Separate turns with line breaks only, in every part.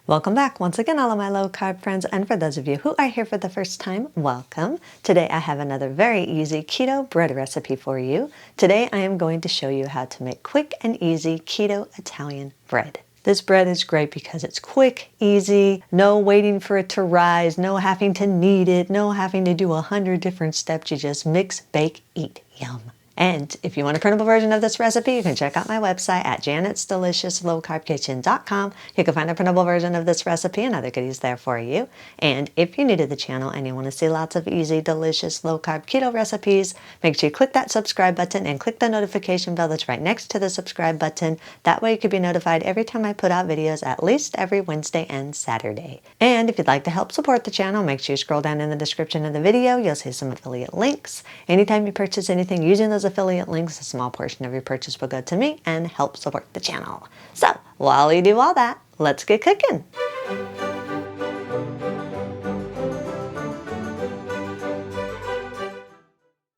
Welcome back once again, all of my low carb friends, and for those of you who are here for the first time, welcome. Today I have another very easy keto bread recipe for you. Today I am going to show you how to make quick and easy keto Italian bread. This bread is great because it's quick, easy, no waiting for it to rise, no having to knead it, no having to do 100 different steps. You just mix, bake, eat. Yum. And if you want a printable version of this recipe, you can check out my website at janetsdeliciouslowcarbkitchen.com. You can find a printable version of this recipe and other goodies there for you. And if you're new to the channel and you want to see lots of easy, delicious, low-carb keto recipes, make sure you click that subscribe button and click the notification bell that's right next to the subscribe button. That way you can be notified every time I put out videos, at least every Wednesday and Saturday. And if you'd like to help support the channel, make sure you scroll down in the description of the video. You'll see some affiliate links. Anytime you purchase anything using those affiliate links, a small portion of your purchase will go to me and help support the channel. So while you do all that, let's get cooking.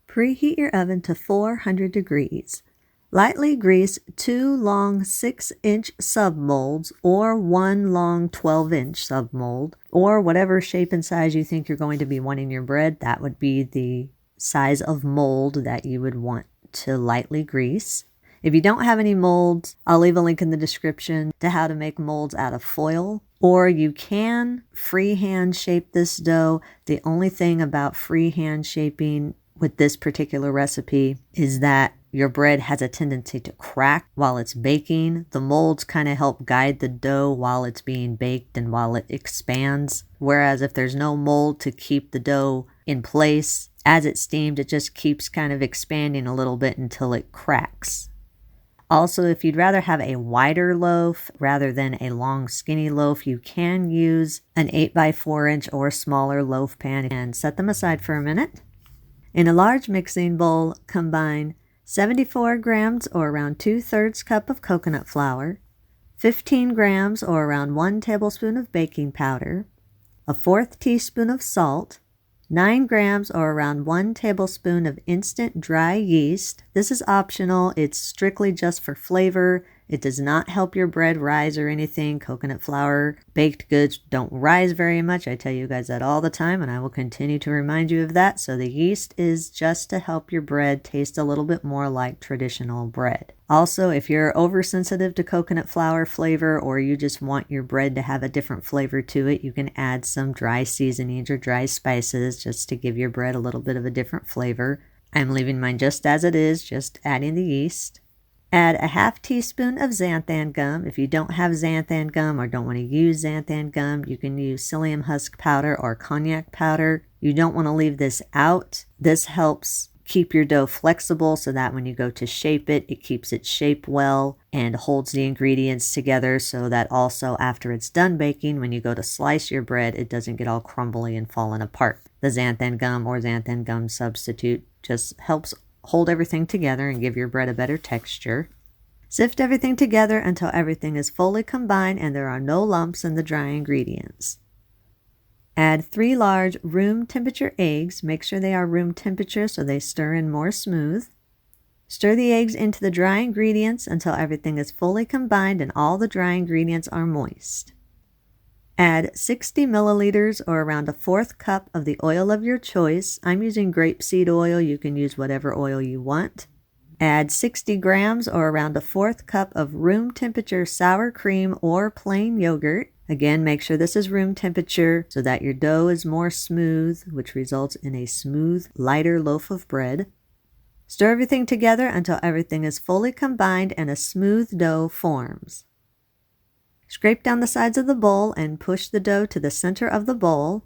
Preheat your oven to 400 degrees. Lightly grease 2 long 6-inch submolds or 1 long 12-inch submold, or whatever shape and size you think you're going to be wanting your bread. That would be the size of mold that you would want to lightly grease. If you don't have any molds, I'll leave a link in the description to how to make molds out of foil, or you can freehand shape this dough. The only thing about freehand shaping with this particular recipe is that your bread has a tendency to crack while it's baking. The molds kind of help guide the dough while it's being baked and while it expands. Whereas if there's no mold to keep the dough in place, as it's steamed, it just keeps kind of expanding a little bit until it cracks. Also, if you'd rather have a wider loaf rather than a long skinny loaf, you can use an 8x4-inch or smaller loaf pan and set them aside for a minute. In a large mixing bowl, combine 74 grams or around 2/3 cup of coconut flour, 15 grams or around 1 tablespoon of baking powder, a 1/4 teaspoon of salt, 9 grams or around 1 tablespoon of instant dry yeast. This is optional. It's strictly just for flavor. It does not help your bread rise or anything. Coconut flour, baked goods don't rise very much. I tell you guys that all the time, and I will continue to remind you of that. So the yeast is just to help your bread taste a little bit more like traditional bread. Also, if you're oversensitive to coconut flour flavor, or you just want your bread to have a different flavor to it, you can add some dry seasonings or dry spices just to give your bread a little bit of a different flavor. I'm leaving mine just as it is, just adding the yeast. Add a 1/2 teaspoon of xanthan gum. If you don't have xanthan gum or don't want to use xanthan gum, you can use psyllium husk powder or cognac powder. You don't want to leave this out. This helps keep your dough flexible so that when you go to shape it, it keeps its shape well and holds the ingredients together, so that also after it's done baking, when you go to slice your bread, it doesn't get all crumbly and falling apart. The xanthan gum or xanthan gum substitute just helps hold everything together and give your bread a better texture. Sift everything together until everything is fully combined and there are no lumps in the dry ingredients. Add 3 large room temperature eggs. Make sure they are room temperature so they stir in more smooth. Stir the eggs into the dry ingredients until everything is fully combined and all the dry ingredients are moist. Add 60 milliliters or around a 1/4 cup of the oil of your choice. I'm using grapeseed oil. You can use whatever oil you want. Add 60 grams or around a 1/4 cup of room temperature sour cream or plain yogurt. Again, make sure this is room temperature so that your dough is more smooth, which results in a smooth, lighter loaf of bread. Stir everything together until everything is fully combined and a smooth dough forms. Scrape down the sides of the bowl and push the dough to the center of the bowl.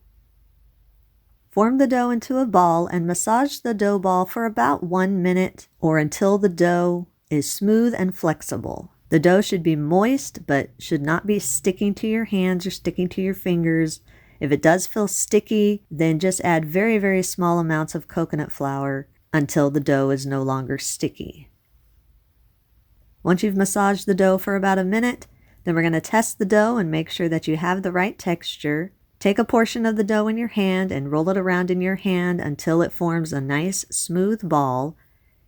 Form the dough into a ball and massage the dough ball for about 1 minute or until the dough is smooth and flexible. The dough should be moist but should not be sticking to your hands or sticking to your fingers. If it does feel sticky, then just add very, very small amounts of coconut flour until the dough is no longer sticky. Once you've massaged the dough for about a minute, then we're going to test the dough and make sure that you have the right texture. Take a portion of the dough in your hand and roll it around in your hand until it forms a nice smooth ball.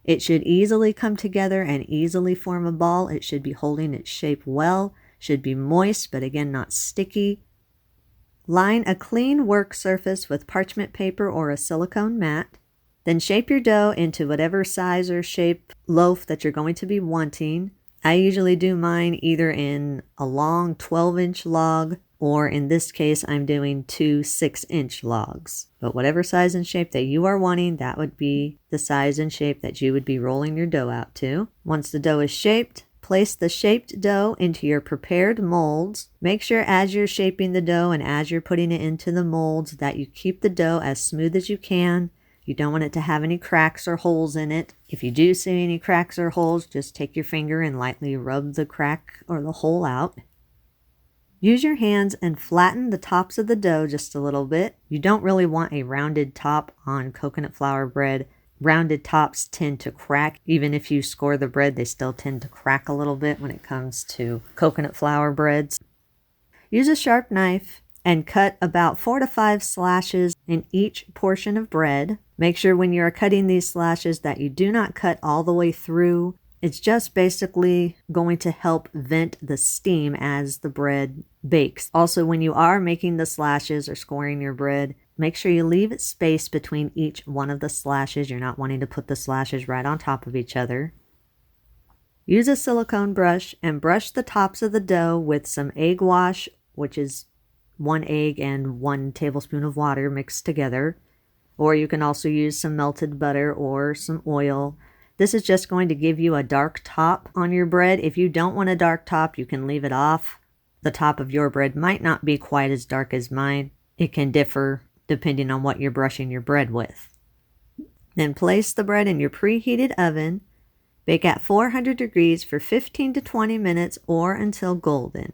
It should easily come together and easily form a ball. It should be holding its shape well. Should be moist, but again, not sticky. Line a clean work surface with parchment paper or a silicone mat. Then shape your dough into whatever size or shape loaf that you're going to be wanting. I usually do mine either in a long 12-inch log, or in this case, I'm doing 2 6-inch logs. But whatever size and shape that you are wanting, that would be the size and shape that you would be rolling your dough out to. Once the dough is shaped, place the shaped dough into your prepared molds. Make sure as you're shaping the dough and as you're putting it into the molds that you keep the dough as smooth as you can. You don't want it to have any cracks or holes in it. If you do see any cracks or holes, just take your finger and lightly rub the crack or the hole out. Use your hands and flatten the tops of the dough just a little bit. You don't really want a rounded top on coconut flour bread. Rounded tops tend to crack. Even if you score the bread, they still tend to crack a little bit when it comes to coconut flour breads. Use a sharp knife and cut about 4 to 5 slashes in each portion of bread. Make sure when you are cutting these slashes that you do not cut all the way through. It's just basically going to help vent the steam as the bread bakes. Also, when you are making the slashes or scoring your bread, make sure you leave space between each one of the slashes. You're not wanting to put the slashes right on top of each other. Use a silicone brush and brush the tops of the dough with some egg wash, which is 1 egg and 1 tablespoon of water mixed together. Or you can also use some melted butter or some oil. This is just going to give you a dark top on your bread. If you don't want a dark top, you can leave it off. The top of your bread might not be quite as dark as mine. It can differ depending on what you're brushing your bread with. Then place the bread in your preheated oven. Bake at 400 degrees for 15 to 20 minutes or until golden.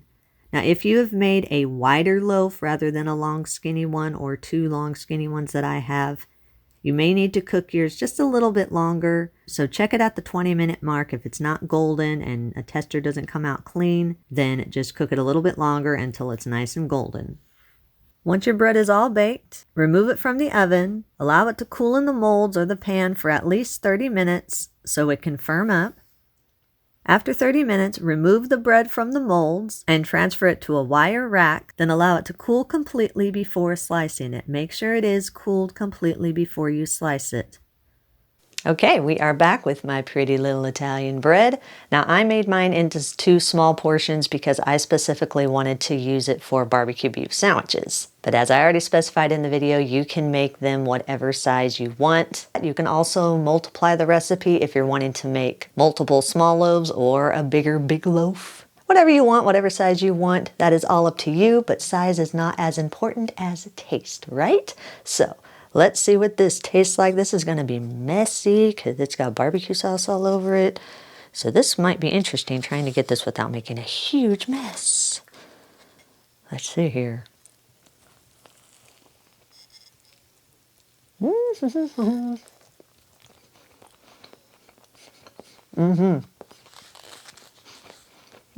Now, if you have made a wider loaf rather than a long skinny one or 2 long skinny ones that I have, you may need to cook yours just a little bit longer. So check it at the 20-minute mark. If it's not golden and a tester doesn't come out clean, then just cook it a little bit longer until it's nice and golden. Once your bread is all baked, remove it from the oven. Allow it to cool in the molds or the pan for at least 30 minutes so it can firm up. After 30 minutes, remove the bread from the molds and transfer it to a wire rack. Then allow it to cool completely before slicing it. Make sure it is cooled completely before you slice it. Okay, we are back with my pretty little Italian bread. Now, I made mine into 2 small portions because I specifically wanted to use it for barbecue beef sandwiches. But as I already specified in the video, you can make them whatever size you want. You can also multiply the recipe if you're wanting to make multiple small loaves or a bigger big loaf. Whatever you want, whatever size you want, that is all up to you, but size is not as important as taste, right? So, let's see what this tastes like. This is going to be messy because it's got barbecue sauce all over it. So this might be interesting, trying to get this without making a huge mess. Let's see here.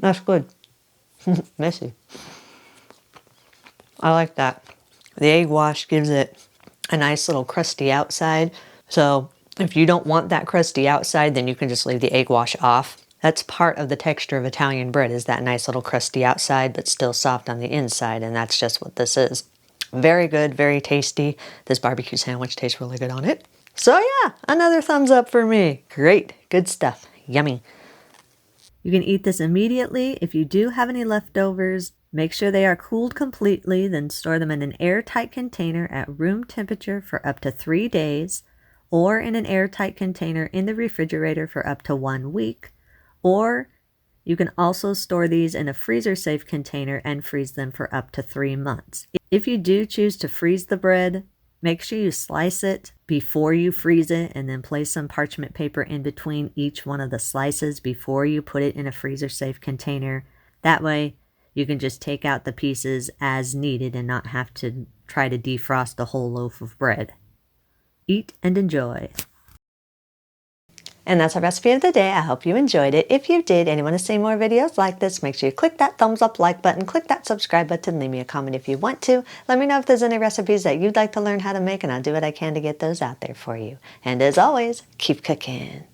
That's good. Messy. I like that. The egg wash gives it a nice little crusty outside. So if you don't want that crusty outside, then you can just leave the egg wash off. That's part of the texture of Italian bread, is that nice little crusty outside, but still soft on the inside. And that's just what this is. Very good, very tasty. This barbecue sandwich tastes really good on it. So yeah, another thumbs up for me. Great, good stuff, yummy. You can eat this immediately. If you do have any leftovers, make sure they are cooled completely, then store them in an airtight container at room temperature for up to 3 days, or in an airtight container in the refrigerator for up to 1 week, or you can also store these in a freezer-safe container and freeze them for up to 3 months. If you do choose to freeze the bread, make sure you slice it before you freeze it and then place some parchment paper in between each one of the slices before you put it in a freezer-safe container. That way, you can just take out the pieces as needed and not have to try to defrost a whole loaf of bread. Eat and enjoy. And that's our recipe of the day. I hope you enjoyed it. If you did and you want to see more videos like this, make sure you click that thumbs up like button, click that subscribe button, leave me a comment if you want to. Let me know if there's any recipes that you'd like to learn how to make, and I'll do what I can to get those out there for you. And as always, keep cooking.